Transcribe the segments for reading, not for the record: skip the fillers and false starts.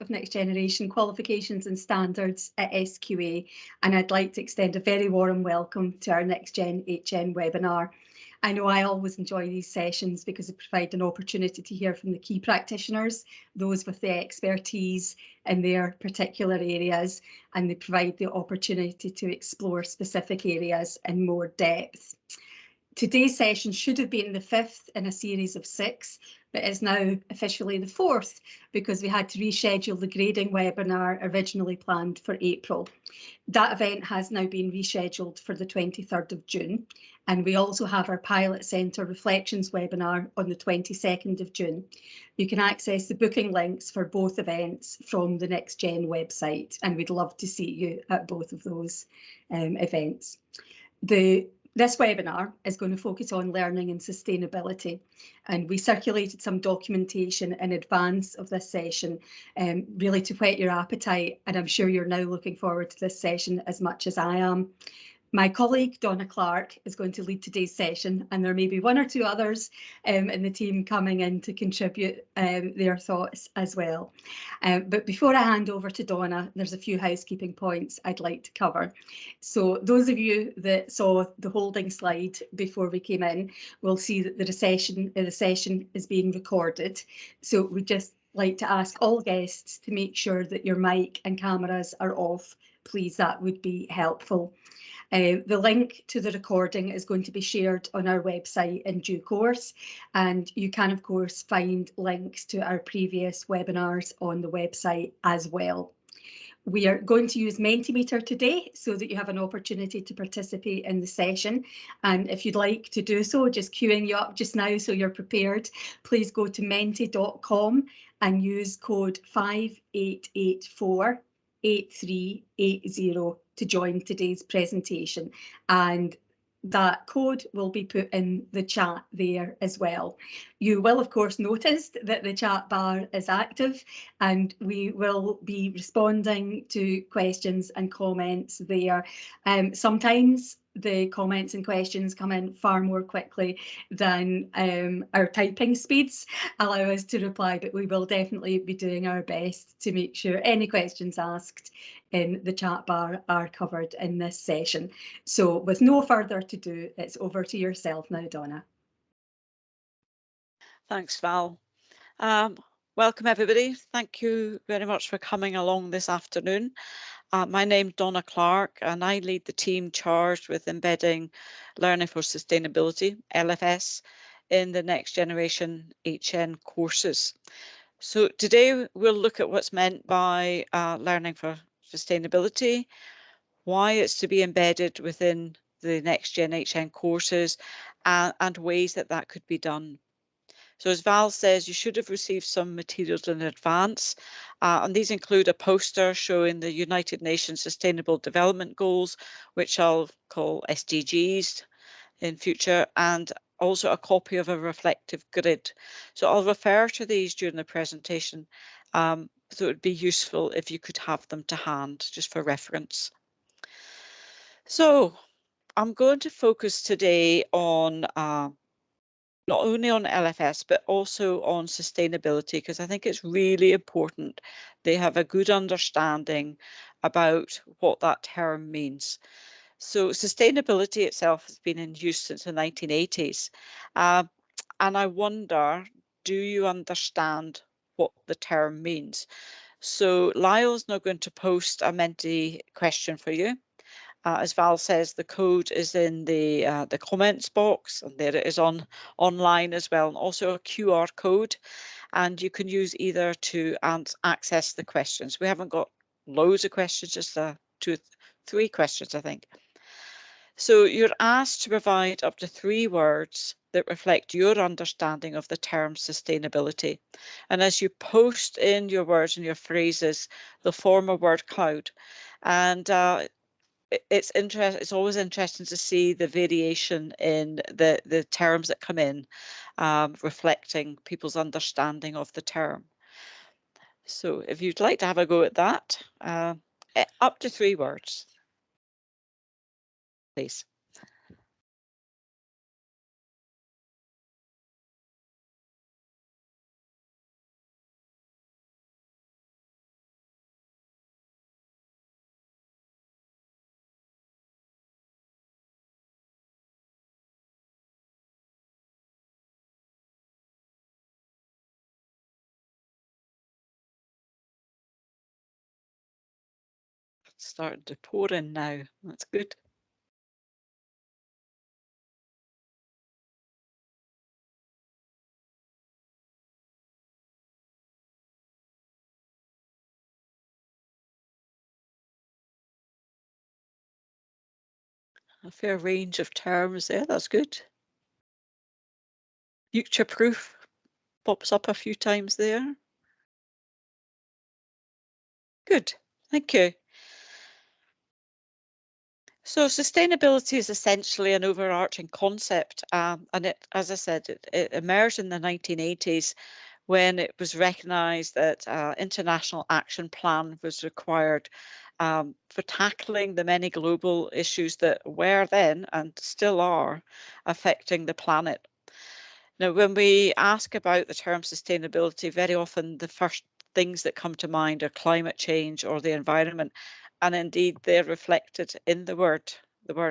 of Next Generation Qualifications and Standards at SQA, and I'd like to extend a very warm welcome to our NextGen HN webinar. I know I always enjoy these sessions because they provide an opportunity to hear from the key practitioners, those with the expertise in their particular areas, and they provide the opportunity to explore specific areas in more depth. Today's session should have been the 5th in a series of 6, but is now officially the 4th because we had to reschedule the grading webinar originally planned for April. That event has now been rescheduled for the 23rd of June, and we also have our Pilot Centre Reflections webinar on the 22nd of June. You can access the booking links for both events from the NextGen website, and we'd love to see you at both of those events. This webinar is going to focus on learning and sustainability, and we circulated some documentation in advance of this session, really to whet your appetite, and I'm sure you're now looking forward to this session as much as I am. My colleague Donna Clark is going to lead today's session, and there may be one or two others in the team coming in to contribute their thoughts as well. But before I hand over to Donna, there's a few housekeeping points I'd like to cover. So those of you that saw the holding slide before we came in will see that the session is being recorded. So we just like to ask all guests to make sure that your mic and cameras are off. Please, that would be helpful. The link to the recording is going to be shared on our website in due course, and you can of course find links to our previous webinars on the website as well. We are going to use Mentimeter today so that you have an opportunity to participate in the session, and if you'd like to do so, just queuing you up just now so you're prepared, please go to menti.com and use code 5884 8380 to join today's presentation, and that code will be put in the chat there as well. You will of course notice that the chat bar is active, and we will be responding to questions and comments there. Sometimes the comments and questions come in far more quickly than our typing speeds allow us to reply, but we will definitely be doing our best to make sure any questions asked in the chat bar are covered in this session. So with no further ado, it's over to yourself now, Donna. Thanks, Val. Welcome everybody. Thank you very much for coming along this afternoon. My name's Donna Clark, and I lead the team charged with embedding Learning for Sustainability, LFS, in the Next Generation HN courses. So today we'll look at what's meant by Learning for Sustainability, why it's to be embedded within the Next Gen HN courses, and ways that that could be done. So as Val says, you should have received some materials in advance, and these include a poster showing the United Nations Sustainable Development Goals, which I'll call SDGs in future, and also a copy of a reflective grid. So I'll refer to these during the presentation, so it would be useful if you could have them to hand, just for reference. So I'm going to focus today on not only on LFS, but also on sustainability, because I think it's really important they have a good understanding about what that term means. So sustainability itself has been in use since the 1980s. And I wonder, do you understand what the term means? So Lyle's now going to post a Menti question for you. As Val says, the code is in the comments box, and there it is online as well, and also a QR code, and you can use either to access the questions. We haven't got loads of questions, just 2, 3 questions, I think. So you're asked to provide up to 3 words that reflect your understanding of the term sustainability. And as you post in your words and your phrases, they'll form a word cloud. And it's always interesting to see the variation in the terms that come in, reflecting people's understanding of the term. So if you'd like to have a go at that, up to 3 words, please. starting to pour in now. That's good. A fair range of terms there. That's good. Future-proof pops up a few times there. Good. Thank you. So sustainability is essentially an overarching concept, and it, as I said, it emerged in the 1980s when it was recognised that international action plan was required for tackling the many global issues that were then and still are affecting the planet. Now, when we ask about the term sustainability, very often the first things that come to mind are climate change or the environment, and indeed they're reflected in the word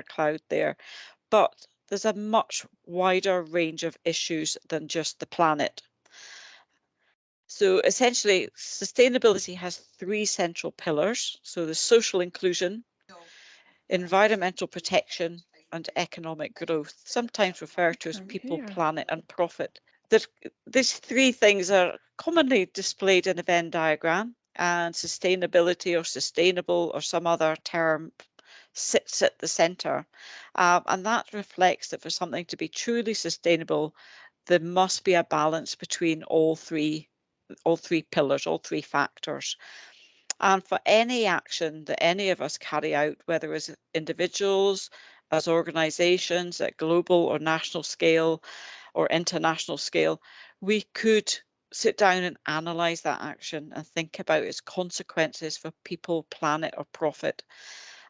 cloud there. But there's a much wider range of issues than just the planet. So essentially, sustainability has three central pillars. So the social inclusion, environmental protection, and economic growth, sometimes referred to as people, planet, and profit. There, these three things are commonly displayed in a Venn diagram, and sustainability or sustainable or some other term sits at the centre. And that reflects that for something to be truly sustainable, there must be a balance between all three pillars, all three factors. And for any action that any of us carry out, whether as individuals, as organisations, at global or national scale or international scale, we could sit down and analyse that action and think about its consequences for people, planet, or profit.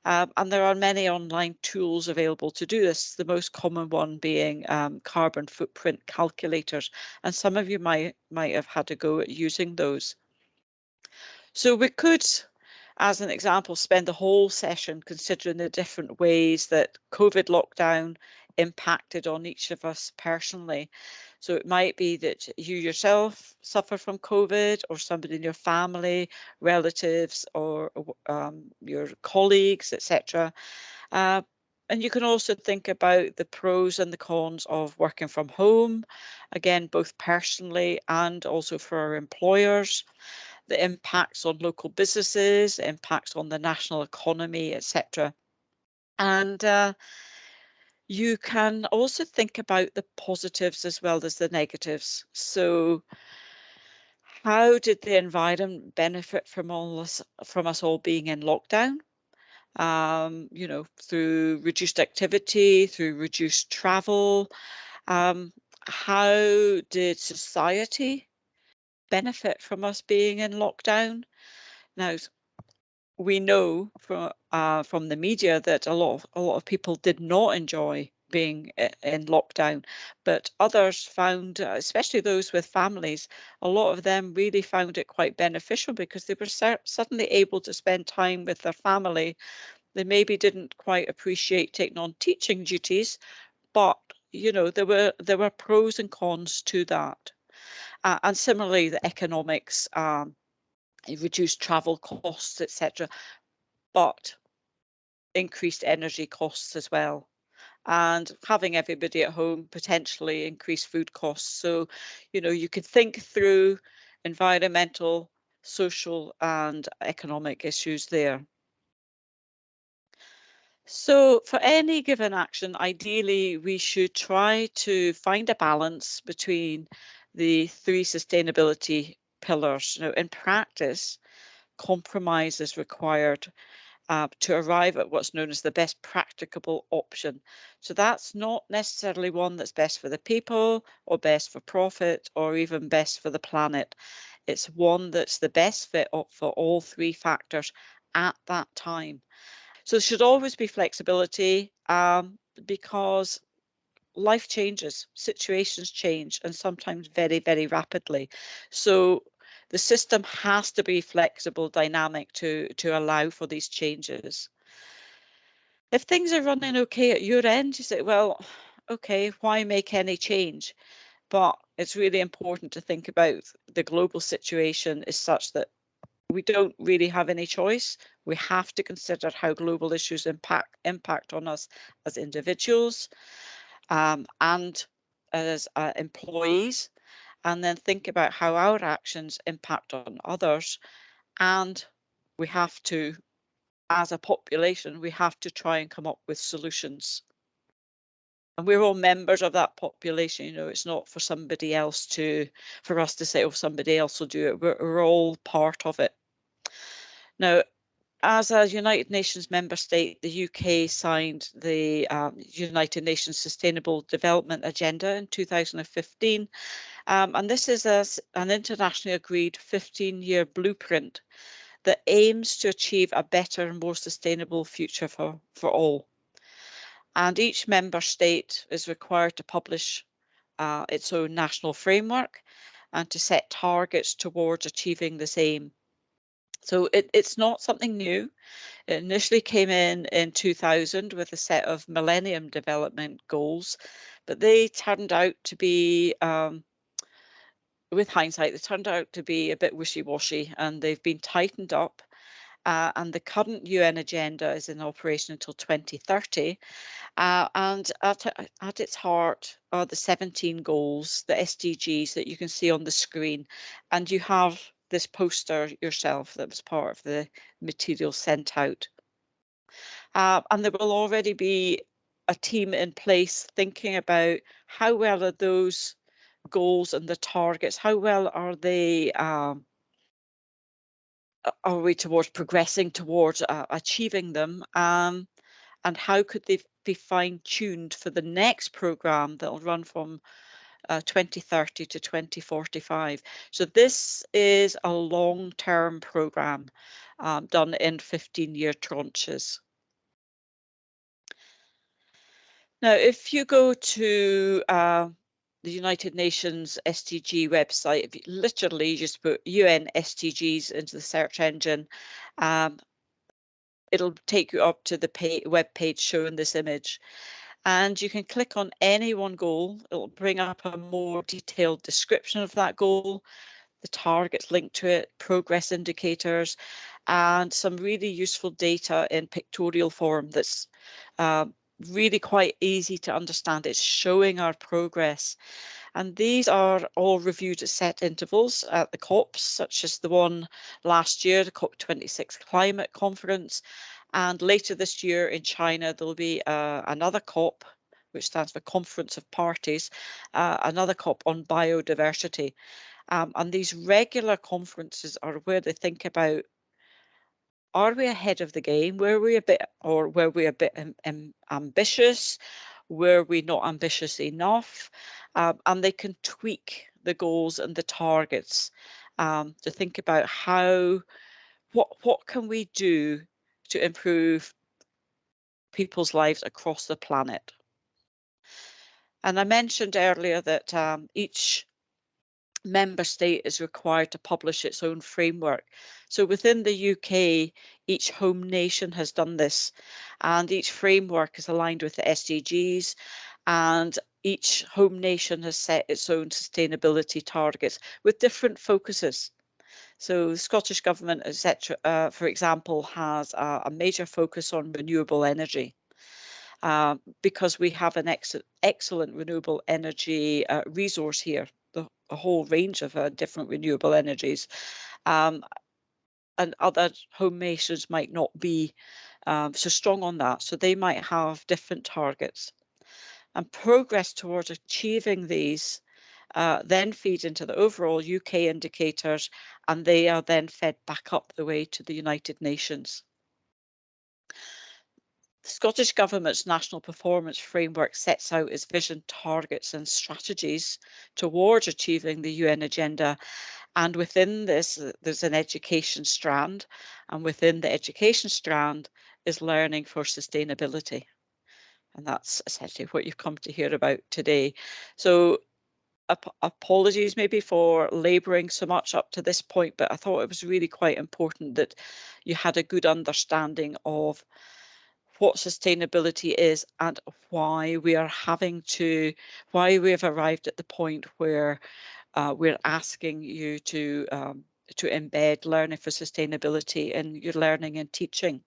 And there are many online tools available to do this, the most common one being carbon footprint calculators. And some of you might have had a go at using those. So we could, as an example, spend the whole session considering the different ways that COVID lockdown impacted on each of us personally. So it might be that you yourself suffer from COVID, or somebody in your family, relatives, or your colleagues, etc. Uh, and you can also think about the pros and the cons of working from home, again, both personally and also for our employers, the impacts on local businesses, impacts on the national economy, etc. And you can also think about the positives as well as the negatives. So how did the environment benefit from from us all being in lockdown? You know, through reduced activity, through reduced travel. Um, how did society benefit from us being in lockdown? Now, we know from the media that a lot of people did not enjoy being in lockdown, but others found, especially those with families, a lot of them really found it quite beneficial because they were suddenly able to spend time with their family. They maybe didn't quite appreciate taking on teaching duties, but you know there were pros and cons to that. And similarly, the economics, reduced travel costs, etc., but increased energy costs as well. And having everybody at home potentially increased food costs. So, you know, you could think through environmental, social, and economic issues there. So for any given action, ideally, we should try to find a balance between the three sustainability pillars. Now, in practice, compromise is required to arrive at what's known as the best practicable option. So that's not necessarily one that's best for the people or best for profit or even best for the planet. It's one that's the best fit for all three factors at that time. So there should always be flexibility because life changes, situations change, and sometimes very, very rapidly. So the system has to be flexible, dynamic to allow for these changes. If things are running okay at your end, you say, well, okay, why make any change? But it's really important to think about the global situation is such that we don't really have any choice. We have to consider how global issues impact on us as individuals and as employees, and then think about how our actions impact on others. And we have to, as a population, we have to try and come up with solutions. And we're all members of that population. You know, it's not for somebody else for us to say, oh, somebody else will do it. We're all part of it. Now, as a United Nations member state, the UK signed the United Nations Sustainable Development Agenda in 2015. And this is an internationally agreed 15-year blueprint that aims to achieve a better and more sustainable future for all. And each member state is required to publish its own national framework and to set targets towards achieving this aim. So it's not something new. It initially came in 2000 with a set of Millennium Development Goals, but they turned out to be, with hindsight, they turned out to be a bit wishy-washy, and they've been tightened up. And the current UN agenda is in operation until 2030. And at its heart are the 17 goals, the SDGs that you can see on the screen. And you have this poster yourself that was part of the material sent out. And there will already be a team in place thinking about how well are those goals and the targets, how well are they, are we towards progressing towards achieving them, and how could they be fine-tuned for the next programme that will run from 2030 to 2045. So this is a long-term programme done in 15-year tranches. Now, if you go to the United Nations SDG website, if you literally just put UN SDGs into the search engine, it'll take you up to the web page showing this image. And you can click on any one goal. It'll bring up a more detailed description of that goal, the targets linked to it, progress indicators, and some really useful data in pictorial form that's really quite easy to understand. It's showing our progress. And these are all reviewed at set intervals at the COPs, such as the one last year, the COP26 Climate Conference. And later this year in China, there'll be another COP, which stands for Conference of Parties, another COP on biodiversity. And these regular conferences are where they think about, are we ahead of the game? Were we a bit ambitious? Were we not ambitious enough? And they can tweak the goals and the targets to think about what can we do to improve people's lives across the planet. And I mentioned earlier that each member state is required to publish its own framework. So within the UK, each home nation has done this, and each framework is aligned with the SDGs, and each home nation has set its own sustainability targets with different focuses. So the Scottish Government, etc., for example, has a major focus on renewable energy. Because we have an excellent renewable energy resource here, a whole range of different renewable energies. And other home nations might not be so strong on that, so they might have different targets. And progress towards achieving these then feeds into the overall UK indicators, and they are then fed back up the way to the United Nations. The Scottish Government's National Performance Framework sets out its vision, targets and strategies towards achieving the UN agenda. And within this, there's an education strand. And within the education strand is learning for sustainability. And that's essentially what you've come to hear about today. So apologies maybe for labouring so much up to this point, but I thought it was really quite important that you had a good understanding of what sustainability is and why we are why we have arrived at the point where we're asking you to to embed learning for sustainability in your learning and teaching.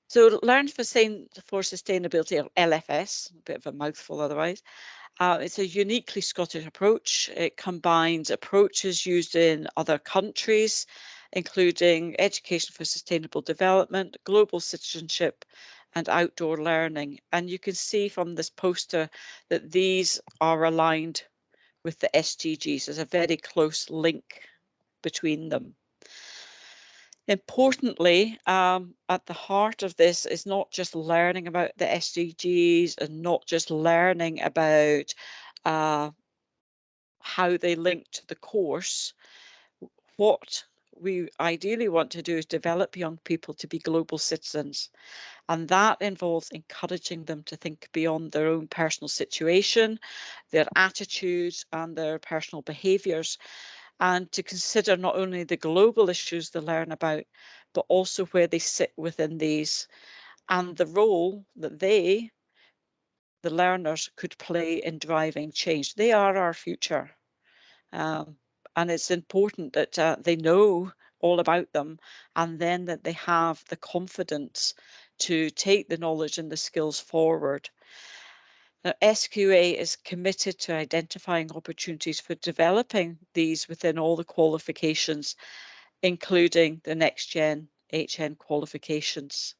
So Learn for Sustainability, or LFS, a bit of a mouthful otherwise, it's a uniquely Scottish approach. It combines approaches used in other countries, including education for sustainable development, global citizenship, and outdoor learning. And you can see from this poster that these are aligned with the SDGs. There's a very close link between them. Importantly, at the heart of this is not just learning about the SDGs and not just learning about how they link to the course. What we ideally want to do is develop young people to be global citizens. And that involves encouraging them to think beyond their own personal situation, their attitudes, and their personal behaviours, and to consider not only the global issues they learn about, but also where they sit within these and the role that they, the learners, could play in driving change. They are our future. And it's important that they know all about them, and then that they have the confidence to take the knowledge and the skills forward. Now, SQA is committed to identifying opportunities for developing these within all the qualifications, including the NextGen HN qualifications.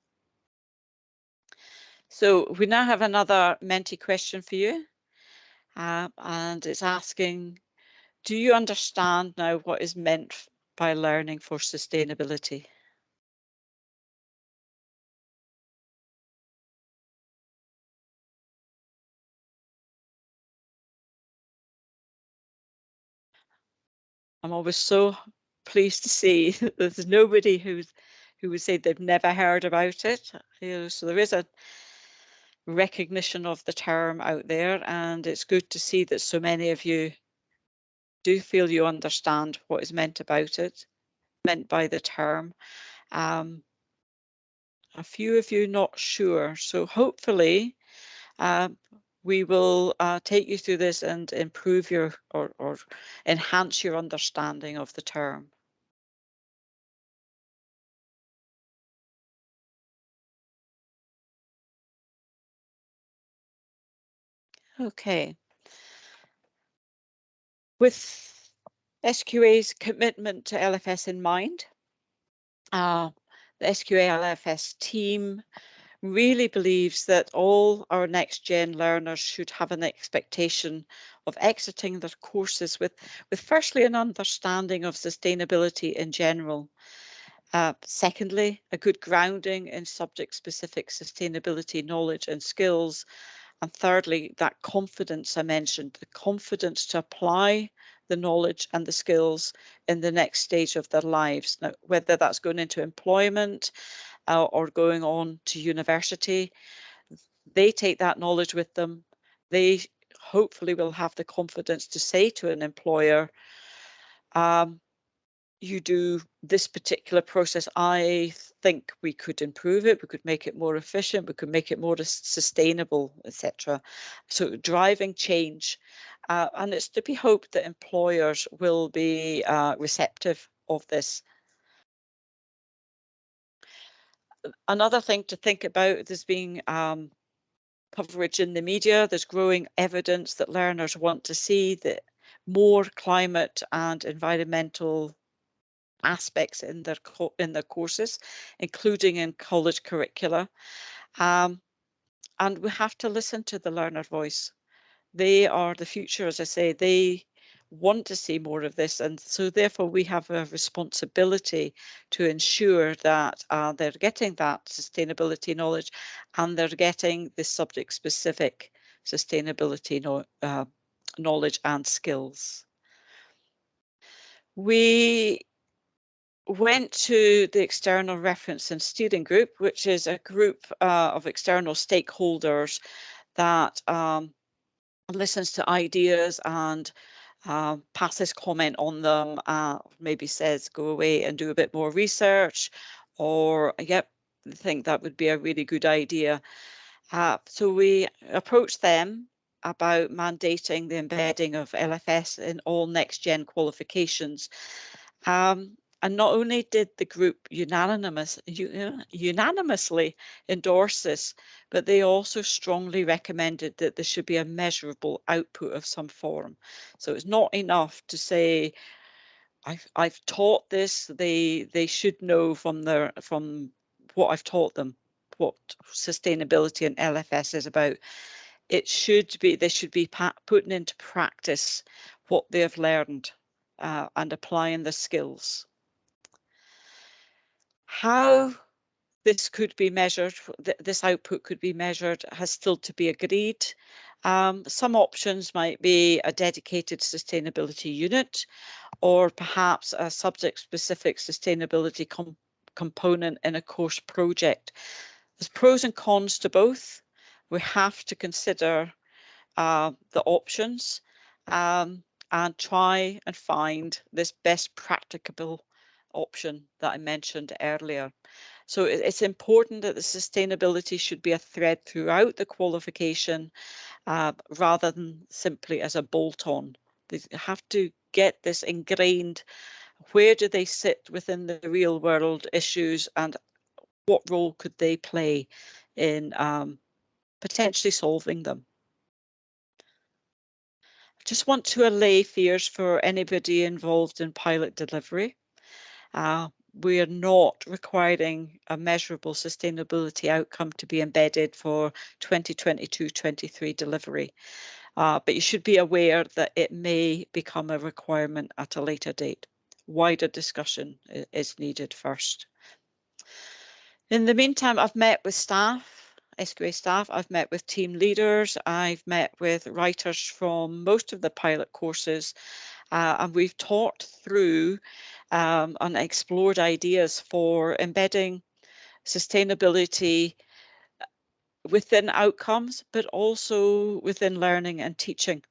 So we now have another Menti question for you, and it's asking, do you understand now what is meant by learning for sustainability? I'm always so pleased to see that there's nobody who would say they've never heard about it. So there is a recognition of the term out there, and it's good to see that so many of you do feel you understand what is meant about it, meant by the term. A few of you not sure, so hopefully we will take you through this and improve your or enhance your understanding of the term. Okay. With SQA's commitment to LFS in mind, the SQA LFS team really believes that all our NextGen learners should have an expectation of exiting their courses with firstly an understanding of sustainability in general. Secondly, a good grounding in subject-specific sustainability knowledge and skills. And thirdly, that confidence I mentioned, the confidence to apply the knowledge and the skills in the next stage of their lives. Now, whether that's going into employment or going on to university, they take that knowledge with them. They hopefully will have the confidence to say to an employer, you do this particular process, I think we could improve it, we could make it more efficient, we could make it more sustainable, etc. So driving change, and it's to be hoped that employers will be receptive of this. Another thing to think about, there's been coverage in the media, there's growing evidence that learners want to see that more climate and environmental aspects in their courses, including in college curricula. And we have to listen to the learner voice. They are the future, as I say, they want to see more of this, and so therefore we have a responsibility to ensure that they're getting that sustainability knowledge and they're getting the subject specific sustainability knowledge and skills. We went to the External Reference and Steering Group, which is a group of external stakeholders that listens to ideas and passes comment on them, maybe says go away and do a bit more research, or yep, I think that would be a really good idea. So we approached them about mandating the embedding of LFS in all NextGen qualifications. And not only did the group unanimously endorse this, but they also strongly recommended that there should be a measurable output of some form. So it's not enough to say, I've taught this. They should know from what I've taught them what sustainability and LFS is about. They should be putting into practice what they have learned and applying the skills. How this could be measured, this output could be measured, has still to be agreed. Some options might be a dedicated sustainability unit, or perhaps a subject-specific sustainability component in a course project. There's pros and cons to both. We have to consider the options and try and find this best practicable option that I mentioned earlier. So it's important that the sustainability should be a thread throughout the qualification rather than simply as a bolt-on. They have to get this ingrained. Where do they sit within the real world issues, and what role could they play in potentially solving them? I just want to allay fears for anybody involved in pilot delivery. We are not requiring a measurable sustainability outcome to be embedded for 2022-23 delivery. But you should be aware that it may become a requirement at a later date. Wider discussion is needed first. In the meantime, I've met with staff, SQA staff, I've met with team leaders, I've met with writers from most of the pilot courses, and we've talked through and explored ideas for embedding sustainability within outcomes, but also within learning and teaching.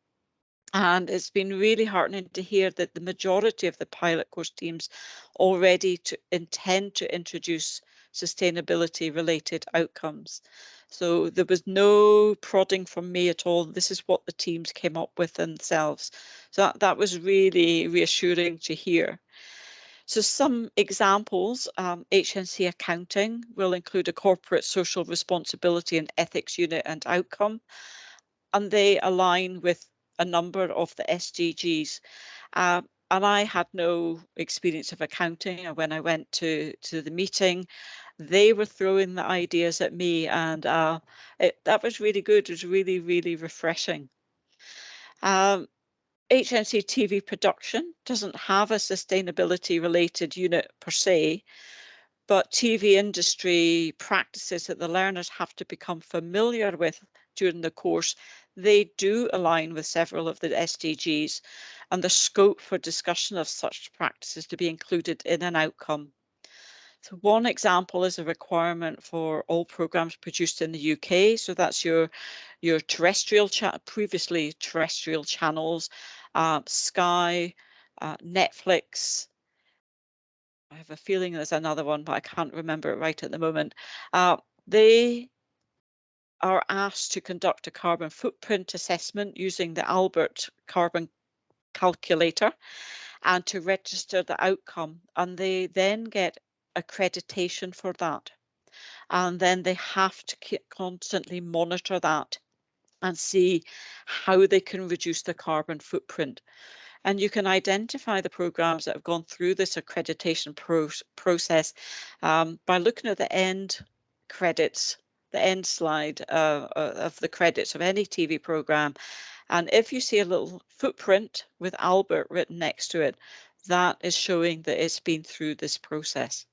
And it's been really heartening to hear that the majority of the pilot course teams already intend to introduce sustainability related outcomes. So there was no prodding from me at all. This is what the teams came up with themselves. So that was really reassuring to hear. So some examples, HNC accounting will include a corporate social responsibility and ethics unit and outcome, and they align with a number of the SDGs. And I had no experience of accounting. And when I went to the meeting, they were throwing the ideas at me, and that was really good. It was really, really refreshing. HNC TV production doesn't have a sustainability related unit per se, but TV industry practices that the learners have to become familiar with during the course, they do align with several of the SDGs, and the scope for discussion of such practices to be included in an outcome. So one example is a requirement for all programs produced in the UK. So that's your terrestrial previously terrestrial channels, Sky, Netflix. I have a feeling there's another one, but I can't remember it right at the moment. They are asked to conduct a carbon footprint assessment using the Albert Carbon Calculator and to register the outcome. And they then get accreditation for that. And then they have to constantly monitor that and see how they can reduce the carbon footprint. And you can identify the programs that have gone through this accreditation process by looking at the end credits, the end slide of the credits of any TV program. And if you see a little footprint with Albert written next to it, that is showing that it's been through this process.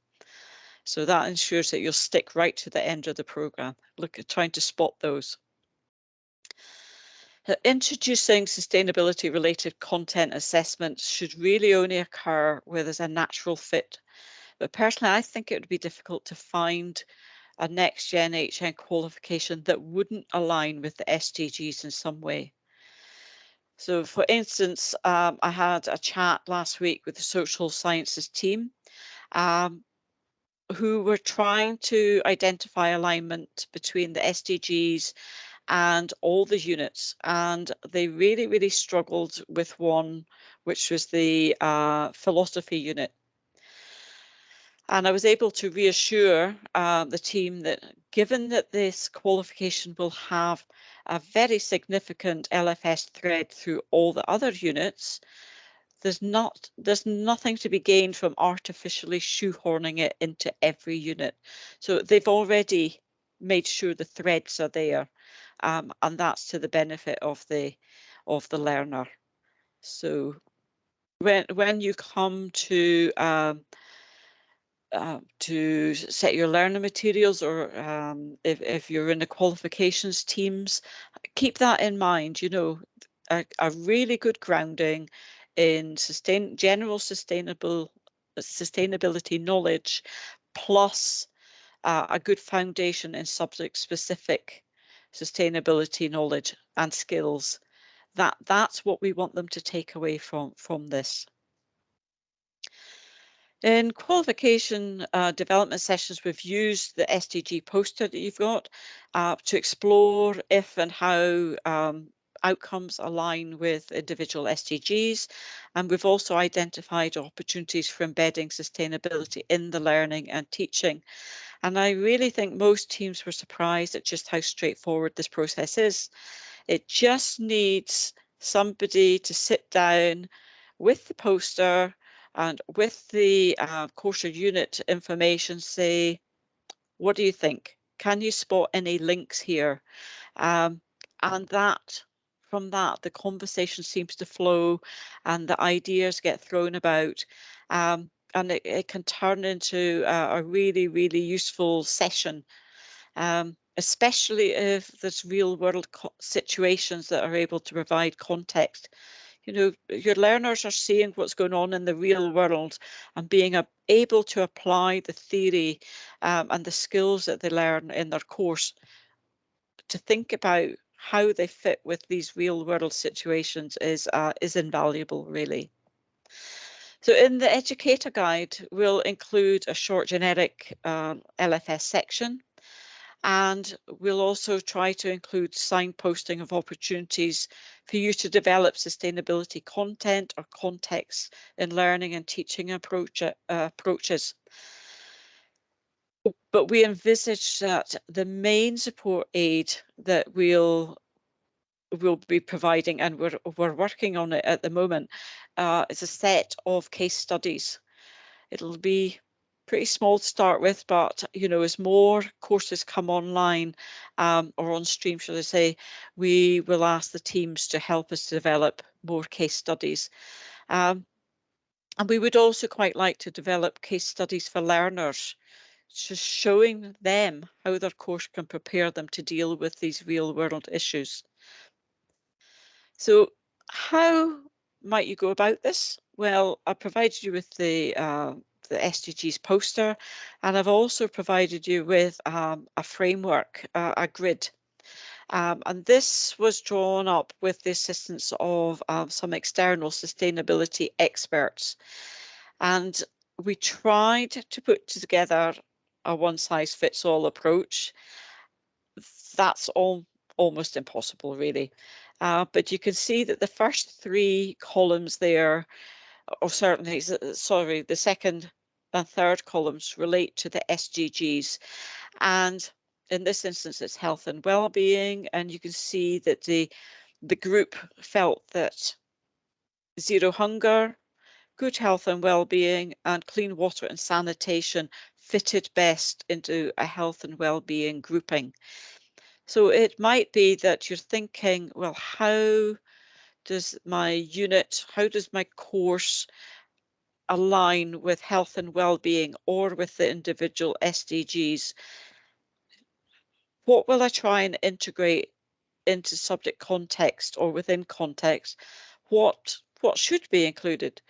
So that ensures that you'll stick right to the end of the program. Look at trying to spot those. Introducing sustainability related content assessments should really only occur where there's a natural fit. But personally, I think it would be difficult to find a NextGen HN qualification that wouldn't align with the SDGs in some way. So for instance, I had a chat last week with the social sciences team who were trying to identify alignment between the SDGs and all the units, and they really, really struggled with one, which was the philosophy unit. And I was able to reassure the team that given that this qualification will have a very significant LFS thread through all the other units, there's nothing to be gained from artificially shoehorning it into every unit. So they've already made sure the threads are there, and that's to the benefit of the learner. So when you come to set your learning materials, or if you're in the qualifications teams, keep that in mind. You know, a really good grounding in general sustainability knowledge, plus a good foundation in subject specific sustainability knowledge and skills. That's what we want them to take away from this. In qualification development sessions, we've used the SDG poster that you've got to explore if and how outcomes align with individual SDGs. And we've also identified opportunities for embedding sustainability in the learning and teaching. And I really think most teams were surprised at just how straightforward this process is. It just needs somebody to sit down with the poster and with the course or unit information, say, what do you think? Can you spot any links here? And from that, the conversation seems to flow and the ideas get thrown about. And it can turn into a really, really useful session, especially if there's real world situations that are able to provide context. You know, your learners are seeing what's going on in the real world and being able to apply the theory and the skills that they learn in their course to think about how they fit with these real world situations is invaluable, really. So in the educator guide, we'll include a short generic LFS section, and we'll also try to include signposting of opportunities for you to develop sustainability content or context in learning and teaching approaches. But we envisage that the main support aid that we'll be providing, and we're working on it at the moment, is a set of case studies. It'll be pretty small to start with, but you know, as more courses come online or on stream, should I say, we will ask the teams to help us develop more case studies. And we would also quite like to develop case studies for learners, just showing them how their course can prepare them to deal with these real world issues. So how might you go about this? Well, I provided you with the SDGs poster, and I've also provided you with a framework, a grid. And this was drawn up with the assistance of some external sustainability experts. And we tried to put together a one-size-fits-all approach. That's almost impossible, really. But you can see that the first three columns there, or certainly, sorry, the second and third columns relate to the SDGs. And in this instance, it's health and well-being. And you can see that the group felt that zero hunger, good health and well-being, and clean water and sanitation fitted best into a health and well-being grouping. So it might be that you're thinking, well, how does my unit, how does my course align with health and well-being or with the individual SDGs? What will I try and integrate into subject context or within context? What should be included?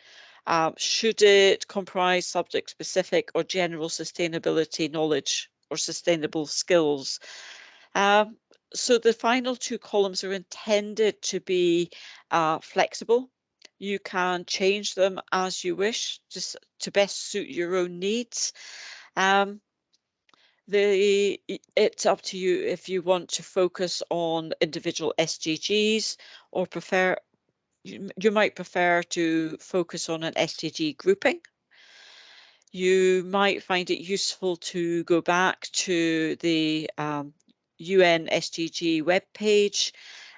Should it comprise subject specific or general sustainability knowledge or sustainable skills? Um, so the final two columns are intended to be flexible. You can change them as you wish, just to best suit your own needs. Um, It's up to you if you want to focus on individual SDGs or you might prefer to focus on an SDG grouping. You might find it useful to go back to the UN SDG webpage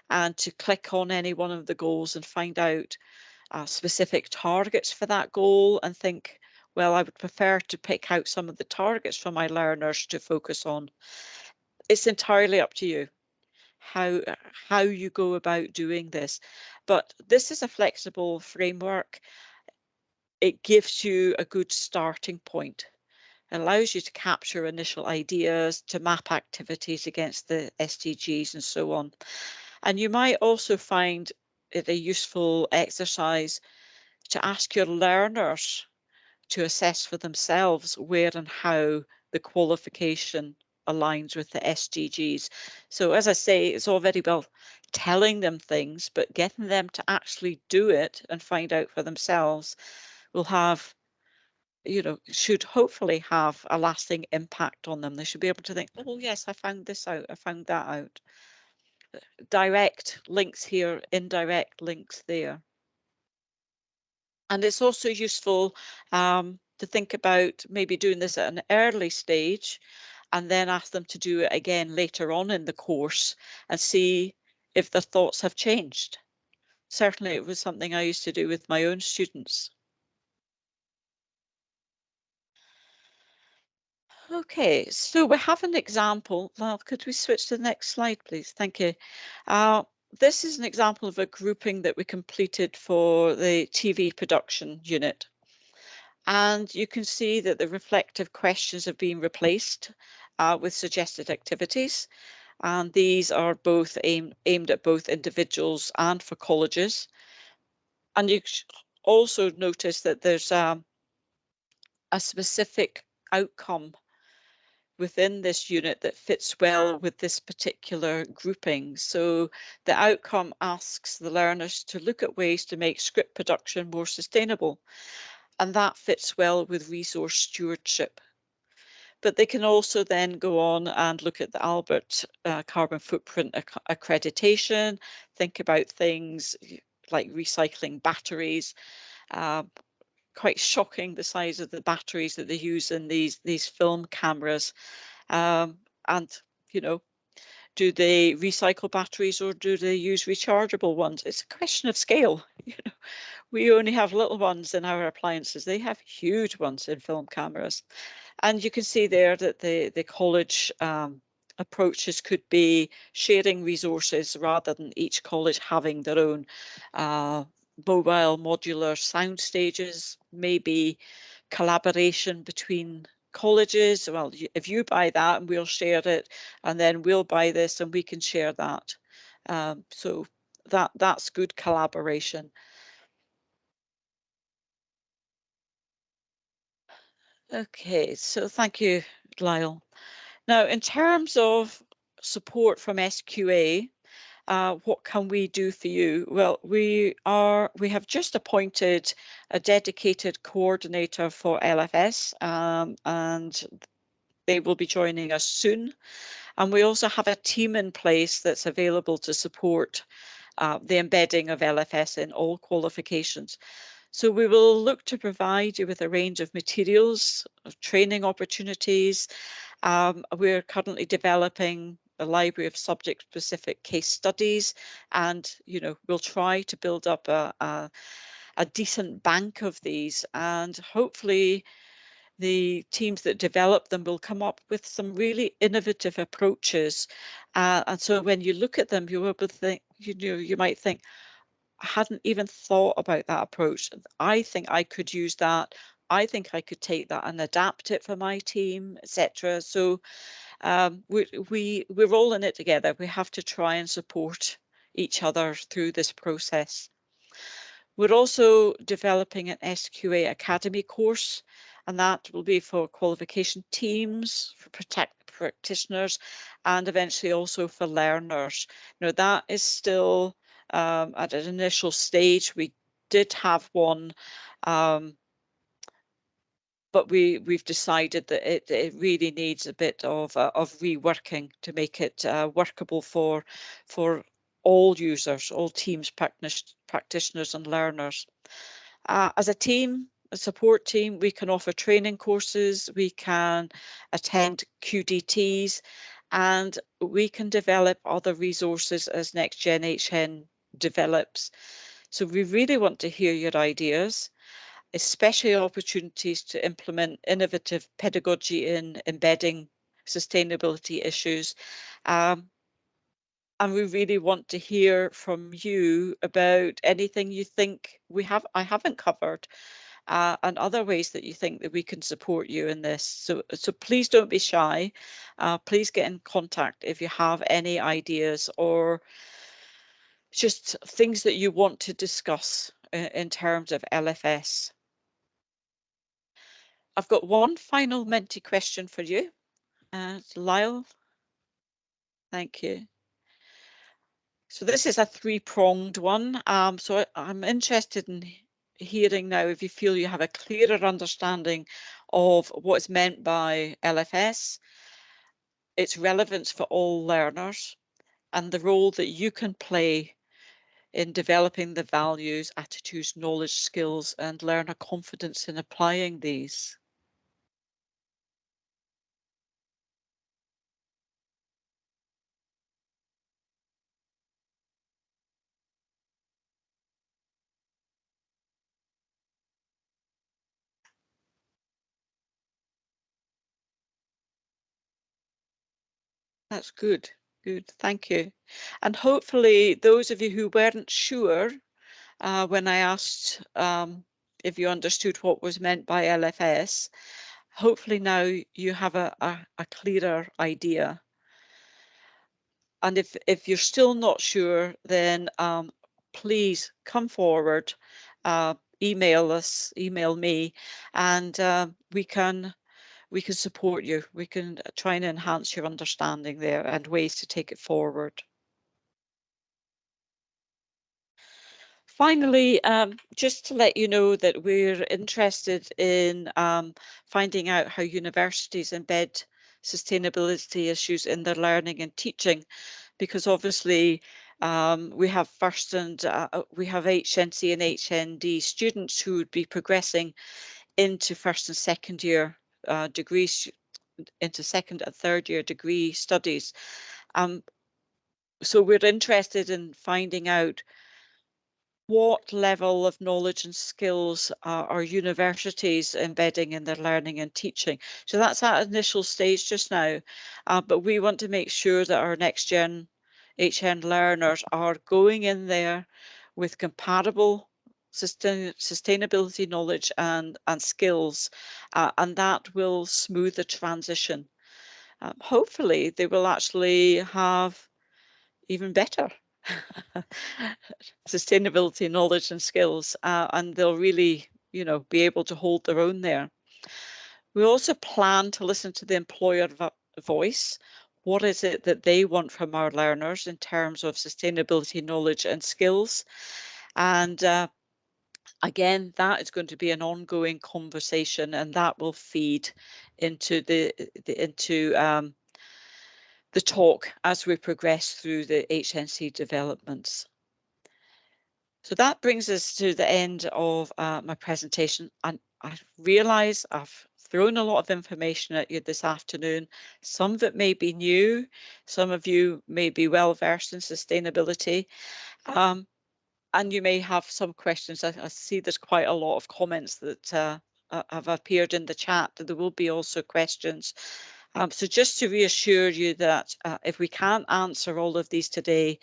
and to click on any one of the goals and find out specific targets for that goal and think, well, I would prefer to pick out some of the targets for my learners to focus on. It's entirely up to you how you go about doing this. But this is a flexible framework. It gives you a good starting point. It allows you to capture initial ideas, to map activities against the SDGs and so on. And you might also find it a useful exercise to ask your learners to assess for themselves where and how the qualification aligns with the SDGs. So as I say, it's all very well telling them things, but getting them to actually do it and find out for themselves will have, should hopefully have a lasting impact on them. They should be able to think, oh yes, I found this out, I found that out. Direct links here, indirect links there. And it's also useful to think about maybe doing this at an early stage and then ask them to do it again later on in the course and see if their thoughts have changed. Certainly it was something I used to do with my own students. Okay, so we have an example. Well, could we switch to the next slide, please? Thank you. Uh, this is an example of a grouping that we completed for the TV production unit. And you can see that the reflective questions have been replaced with suggested activities. And these are both aimed at both individuals and for colleges. And you also notice that there's a specific outcome within this unit that fits well with this particular grouping. So the outcome asks the learners to look at ways to make script production more sustainable. And that fits well with resource stewardship. But they can also then go on and look at the Albert carbon footprint accreditation, think about things like recycling batteries. Quite shocking the size of the batteries that they use in these film cameras. And, do they recycle batteries or do they use rechargeable ones? It's a question of scale. We only have little ones in our appliances. They have huge ones in film cameras. And you can see there that the college approaches could be sharing resources rather than each college having their own mobile modular sound stages, maybe collaboration between colleges. Well, if you buy that and we'll share it, and then we'll buy this and we can share that. So that's good collaboration. Okay, so thank you, Lyle. Now, in terms of support from SQA, what can we do for you? Well, we have just appointed a dedicated coordinator for LFS, and they will be joining us soon. And we also have a team in place that's available to support the embedding of LFS in all qualifications. So we will look to provide you with a range of materials, of training opportunities. We're currently developing a library of subject-specific case studies, and we'll try to build up a decent bank of these, and hopefully the teams that develop them will come up with some really innovative approaches. And so when you look at them, you'll be able to think, you might think, I hadn't even thought about that approach. I think I could use that. I think I could take that and adapt it for my team, etc. So we're all in it together. We have to try and support each other through this process. We're also developing an SQA Academy course, and that will be for qualification teams, for practitioners, and eventually also for learners. That is still at an initial stage. We did have one but we've decided that it really needs a bit of reworking to make it workable for all users, all teams, practitioners and learners. As a team, a support team, we can offer training courses, we can attend QDTs, and we can develop other resources as NextGen HN develops. So we really want to hear your ideas, especially opportunities to implement innovative pedagogy in embedding sustainability issues. And we really want to hear from you about anything you think I haven't covered, and other ways that you think that we can support you in this. So please don't be shy. Please get in contact if you have any ideas or just things that you want to discuss in terms of LFS. I've got one final Menti question for you. Lyle, thank you. So this is a three-pronged one. So I'm interested in hearing now if you feel you have a clearer understanding of what's meant by LFS, its relevance for all learners, and the role that you can play in developing the values, attitudes, knowledge, skills, and learner confidence in applying these. That's good. Good. Thank you. And hopefully those of you who weren't sure when I asked if you understood what was meant by LFS, hopefully now you have a clearer idea. And if you're still not sure, then please come forward, email us, email me, and we can support you. We can try and enhance your understanding there and ways to take it forward. Finally, just to let you know that we're interested in finding out how universities embed sustainability issues in their learning and teaching, because obviously we have we have HNC and HND students who would be progressing into first and second year degrees, into second and third year degree studies. So we're interested in finding out what level of knowledge and skills are universities embedding in their learning and teaching. So that's at initial stage just now, but we want to make sure that our NextGen HN learners are going in there with compatible sustainability knowledge and skills, and that will smooth the transition. Hopefully they will actually have even better sustainability knowledge and skills, and they'll really, be able to hold their own there. We also plan to listen to the employer voice. What is it that they want from our learners in terms of sustainability knowledge and skills? And again, that is going to be an ongoing conversation, and that will feed into the talk as we progress through the HNC developments. So that brings us to the end of my presentation, and I realise I've thrown a lot of information at you this afternoon. Some of it may be new, some of you may be well versed in sustainability, and you may have some questions. I see there's quite a lot of comments that have appeared in the chat. There will be also questions. So just to reassure you that if we can't answer all of these today,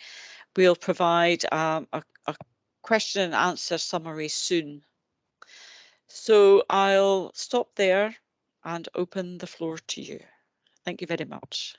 we'll provide a question and answer summary soon. So I'll stop there and open the floor to you. Thank you very much.